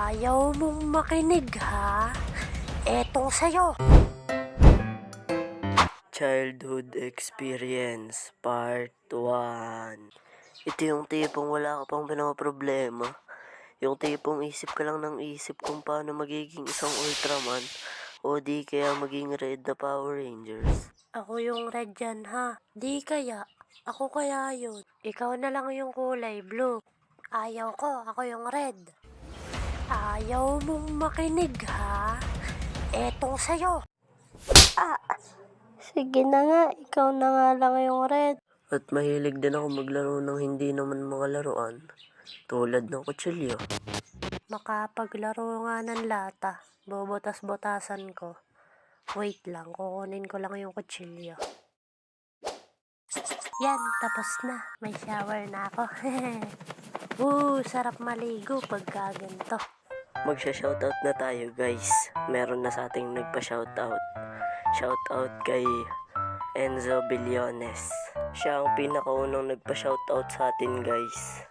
Ayaw mong makinig ha? Etong sayo. Childhood Experience Part 1. Ito yung tipong wala ka pang pinaproblema. Yung tipong isip ka lang ng isip kung paano magiging isang Ultraman o di kaya maging Red na Power Rangers. Ako yung red dyan ha. Di kaya. Ako kaya yun. Ikaw na lang yung kulay blue. Ayaw ko. Ako yung red. Ayaw mong makinig ha? Etong sayo. Sige na nga. Ikaw na nga lang yung red. At mahilig din ako maglaro ng hindi naman mga laruan, tulad ng kutsilyo. Makapaglaro nga ng lata. Bobotas-botasan ko. Wait lang, kukunin ko lang yung kutsilyo. Yan, tapos na. May shower na ako. Sarap maligo pagka ganito. Magsha-shoutout na tayo guys. Meron na sa ating nagpa-shoutout. Shoutout kay Enzo Billones. Siya ang pinakaunang nagpa-shoutout sa atin guys.